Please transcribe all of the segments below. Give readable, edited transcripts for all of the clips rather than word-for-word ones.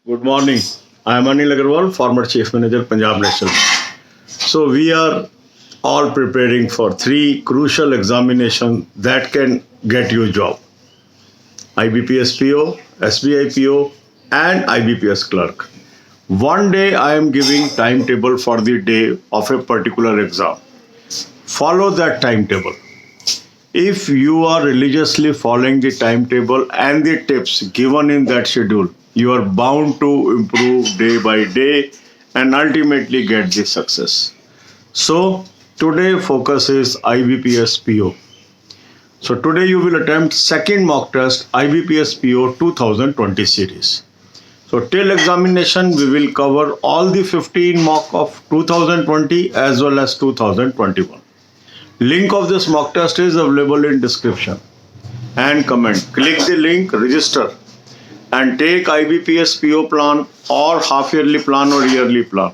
Good morning. I am Anil Agarwal, former Chief Manager, Punjab National. So we are all preparing for three crucial examinations that can get you a job. IBPS PO, SBI PO and IBPS clerk. One day I am giving timetable for the day of a particular exam. Follow that timetable. If you are religiously following the timetable and the tips given in that schedule, you are bound to improve day by day and ultimately get the success. So today focus is IBPS PO. So today you will attempt second mock test IBPS PO 2020 series. So till examination we will cover all the 15 mock of 2020 as well as 2021. Link of this mock test is available in description and comment. Click the link, register and take IBPS PO plan or half yearly plan or yearly plan.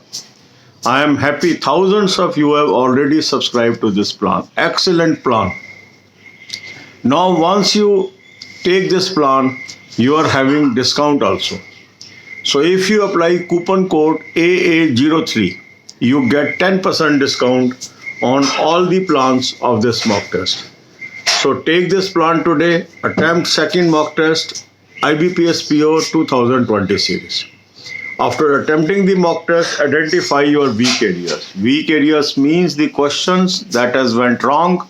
I am happy thousands of you have already subscribed to this plan. Excellent plan. Now once you take this plan, you are having discount also. So if you apply coupon code AA03, you get 10% discount on all the plans of this mock test. So take this plan today, attempt second mock test IBPS PO 2020 series. After attempting the mock test, identify your weak areas. Weak areas means the questions that has went wrong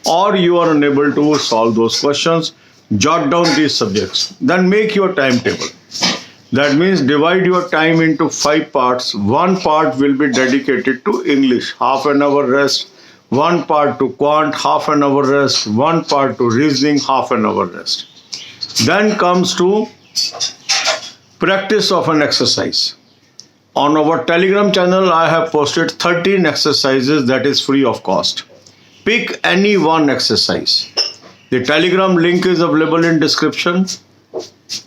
or you are unable to solve those questions. Jot down these subjects. Then make your timetable. That means divide your time into 5 parts. One part will be dedicated to English, half an hour rest. One part to quant, half an hour rest. One part to reasoning, half an hour rest. Then comes to practice of an exercise. On our Telegram channel, I have posted 13 exercises that is free of cost. Pick any one exercise. The Telegram link is available in description.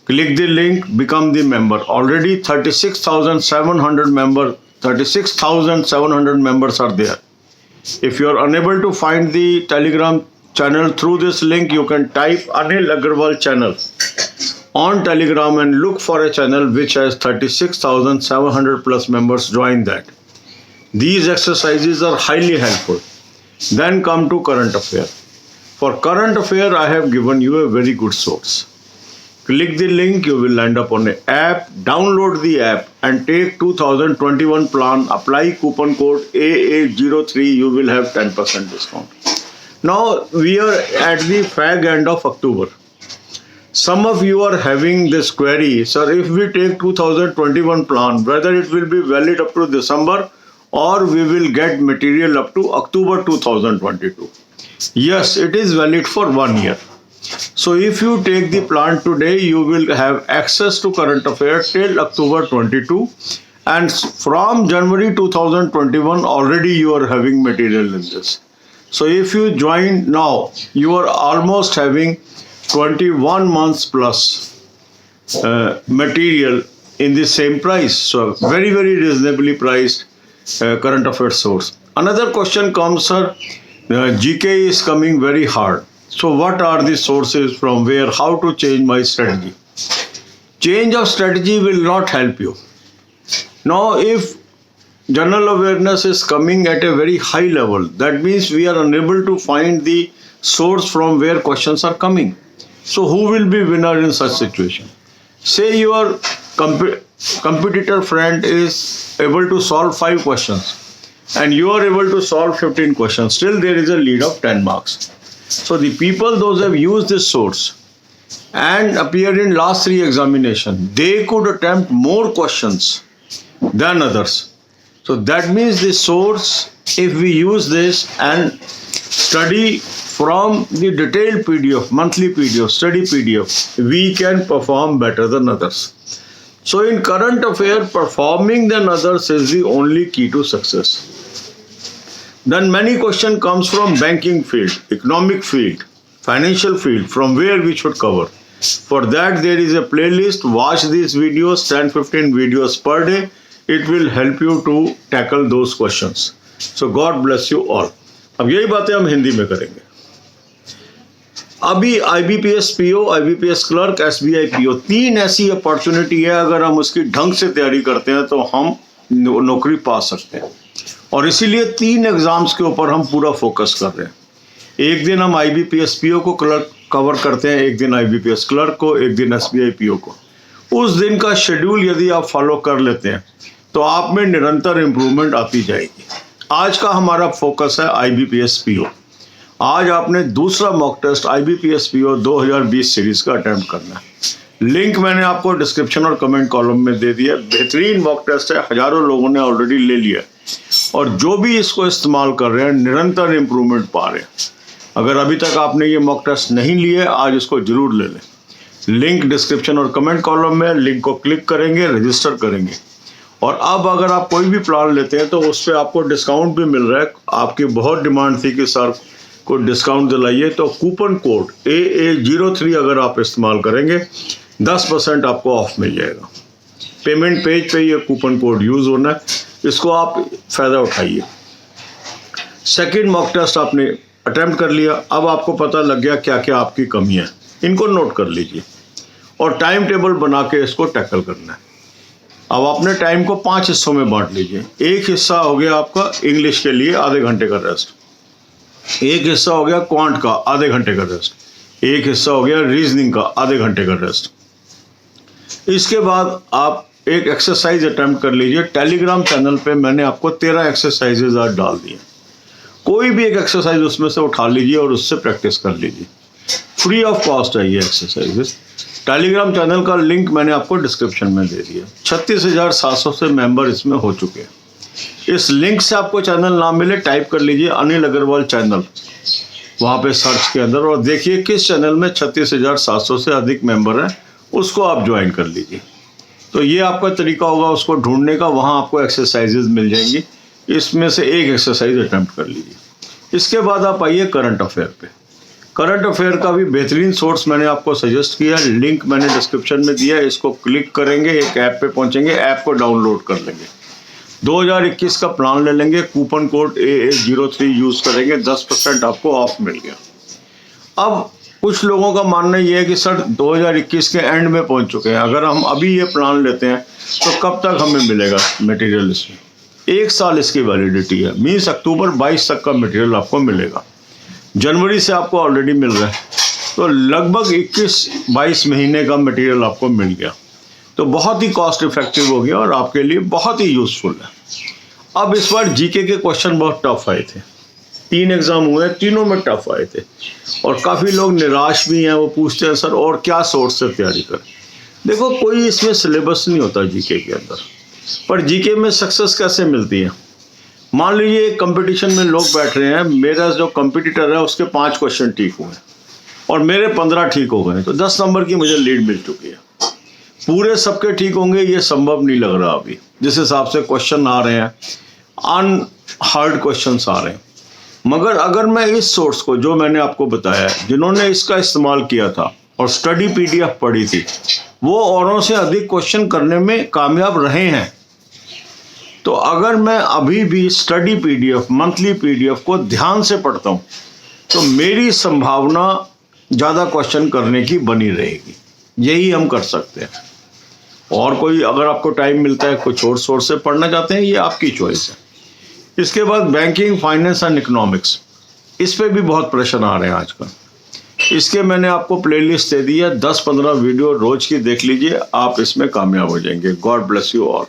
Click the link, become the member. Already 36,700 members are there. If you are unable to find the Telegram channel through this link, you can type Anil Agarwal channel on Telegram and look for a channel which has 36,700 plus members. Join that. These exercises are highly helpful. Then come to current affair. For current affair, I have given you a very good source. Click the link, you will land up on an app. Download the app and take 2021 plan. Apply coupon code AA03. You will have 10% discount. Now we are at the fag end of October. Some of you are having this query, sir, if we take 2021 plan, whether it will be valid up to December or we will get material up to October 2022. Yes, it is valid for 1 year. So if you take the plan today, you will have access to current affairs till October 22. And from January 2021, already you are having material in this. So if you join now, you are almost having 21 months plus material in the same price. So very, very reasonably priced current affairs source. Another question comes, sir, GK is coming very hard. So what are the sources from where, how to change my strategy? Change of strategy will not help you. Now, if general awareness is coming at a very high level, that means we are unable to find the source from where questions are coming. So who will be winner in such situation? Say your competitor friend is able to solve 5 questions and you are able to solve 15 questions. Still there is a lead of 10 marks. So the people, those who have used this source and appeared in last 3 examinations, they could attempt more questions than others. So that means the source, if we use this and study from the detailed PDF, monthly PDF, study PDF, we can perform better than others. So in current affair, performing than others is the only key to success. Then many question comes from banking field, economic field, financial field, from where we should cover. For that there is a playlist. Watch these videos, 10-15 videos per day. It will help you to tackle those questions. So God bless you all. अब यही बातें हम हिंदी में करेंगे. अभी IBPS PO, IBPS clerk, SBI PO, 3 ऐसी opportunity है, अगर हम उसकी ढंग से तैयारी करते हैं तो हम नौकरी पा सकते हैं। और इसीलिए 3 एग्जाम्स के ऊपर हम पूरा फोकस कर रहे हैं। एक दिन हम IBPS PO को क्लर्क कवर करते हैं, एक दिन IBPS क्लर्क को, एक दिन SBI PO को। उस दिन का शेड्यूल यदि आप फॉलो कर लेते हैं तो आप में निरंतर इम्प्रूवमेंट आती जाएगी। आज का हमारा फोकस है IBPS PO। आज आपने दूसरा mock test IBPS PO 2020 series का अटेम्प्ट करना है। लिंक मैंने आपको डिस्क्रिप्शन और कमेंट कॉलम में दे दिया। बेहतरीन मॉक टेस्ट है, हजारों लोगों ने ऑलरेडी ले लिया और जो भी इसको इस्तेमाल कर रहे हैं निरंतर इम्प्रूवमेंट पा रहे हैं। अगर अभी तक आपने ये मॉक टेस्ट नहीं लिए, आज इसको जरूर ले लें। लिंक डिस्क्रिप्शन और कमेंट कॉलम में, लिंक को क्लिक करेंगे, रजिस्टर करेंगे। और अब अगर आप कोई भी प्लान लेते हैं तो उस पर आपको डिस्काउंट भी मिल रहा है। आपकी बहुत डिमांड थी कि सर को डिस्काउंट दिलाइए, तो कूपन कोड AA03 अगर आप इस्तेमाल करेंगे 10% आपको ऑफ मिल जाएगा। पेमेंट पेज पे ये कूपन कोड यूज़ होना है, इसको आप फ़ायदा उठाइए। सेकंड मॉक टेस्ट आपने अटेम्प्ट कर लिया, अब आपको पता लग गया क्या क्या आपकी कमियां हैं, इनको नोट कर लीजिए और टाइम टेबल बना के इसको टैकल करना है। अब अपने टाइम को 5 हिस्सों में बांट लीजिए। एक हिस्सा हो गया आपका इंग्लिश के लिए आधे घंटे का रेस्ट, एक हिस्सा हो गया क्वांट का आधे घंटे का रेस्ट, एक हिस्सा हो गया रीजनिंग का आधे घंटे का रेस्ट। इसके बाद आप एक एक्सरसाइज अटेम्प्ट कर लीजिए। टेलीग्राम चैनल पे मैंने आपको 13 एक्सरसाइजेज आज डाल दिए। कोई भी एक एक्सरसाइज उसमें से उठा लीजिए और उससे प्रैक्टिस कर लीजिए। फ्री ऑफ कॉस्ट है ये एक्सरसाइजेस। टेलीग्राम चैनल का लिंक मैंने आपको डिस्क्रिप्शन में दे दिया। 36,700 से मेंबर इसमें हो चुके हैं। इस लिंक से आपको चैनल ना मिले, टाइप कर लीजिए अनिल अग्रवाल चैनल वहाँ पे सर्च के अंदर और देखिए किस चैनल में 36,700 से अधिक मेंबर हैं, उसको आप ज्वाइन कर लीजिए। तो ये आपका तरीका होगा उसको ढूंढने का। वहाँ आपको एक्सरसाइजेज मिल जाएंगी, इसमें से एक एक्सरसाइज अटेम्प्ट कर लीजिए। इसके बाद आप आइए करंट अफेयर पे। करंट अफेयर का भी बेहतरीन सोर्स मैंने आपको सजेस्ट किया, लिंक मैंने डिस्क्रिप्शन में दिया है। इसको क्लिक करेंगे, एक ऐप पे पहुंचेंगे, ऐप को डाउनलोड कर लेंगे, 2021 का प्लान ले लेंगे, कूपन कोड AA03 यूज़ करेंगे, 10% आपको ऑफ मिल गया। अब कुछ लोगों का मानना ये है कि सर 2021 के एंड में पहुंच चुके हैं, अगर हम अभी ये प्लान लेते हैं तो कब तक हमें मिलेगा मटेरियल? इसमें 1 साल इसकी वैलिडिटी है, मीन्स अक्टूबर 22 तक का मटेरियल आपको मिलेगा। जनवरी से आपको ऑलरेडी मिल रहा है, तो लगभग 21-22 महीने का मटेरियल आपको मिल गया। तो बहुत ही कॉस्ट इफेक्टिव हो गया और आपके लिए बहुत ही यूजफुल है। अब इस बार जीके के क्वेश्चन बहुत टफ आए थे। 3 एग्जाम हुए, तीनों में टफ आए थे और काफ़ी लोग निराश भी हैं। वो पूछते हैं सर और क्या सोर्स से तैयारी करें? देखो, कोई इसमें सिलेबस नहीं होता जीके के अंदर, पर जीके में सक्सेस कैसे मिलती है? मान लीजिए एक कंपटीशन में लोग बैठ रहे हैं, मेरा जो कंपटीटर है उसके 5 क्वेश्चन ठीक हुए और मेरे 15 ठीक हो गए, तो 10 नंबर की मुझे लीड मिल चुकी है। पूरे सबके ठीक होंगे ये संभव नहीं लग रहा अभी, जिस हिसाब से क्वेश्चन आ रहे हैं, अनहार्ड क्वेश्चंस आ रहे हैं। मगर अगर मैं इस सोर्स को जो मैंने आपको बताया है, जिन्होंने इसका इस्तेमाल किया था और स्टडी PDF पढ़ी थी, वो औरों से अधिक क्वेश्चन करने में कामयाब रहे हैं। तो अगर मैं अभी भी स्टडी PDF, मंथली PDF को ध्यान से पढ़ता हूँ तो मेरी संभावना ज़्यादा क्वेश्चन करने की बनी रहेगी। यही हम कर सकते हैं। और कोई अगर आपको टाइम मिलता है कुछ और सोर्स से पढ़ना चाहते हैं, ये आपकी चॉइस है। इसके बाद बैंकिंग, फाइनेंस एंड इकोनॉमिक्स, इस पे भी बहुत प्रेशर आ रहे हैं आजकल। इसके मैंने आपको प्लेलिस्ट दे दी है, 10-15 वीडियो रोज की देख लीजिए, आप इसमें कामयाब हो जाएंगे। God bless you all.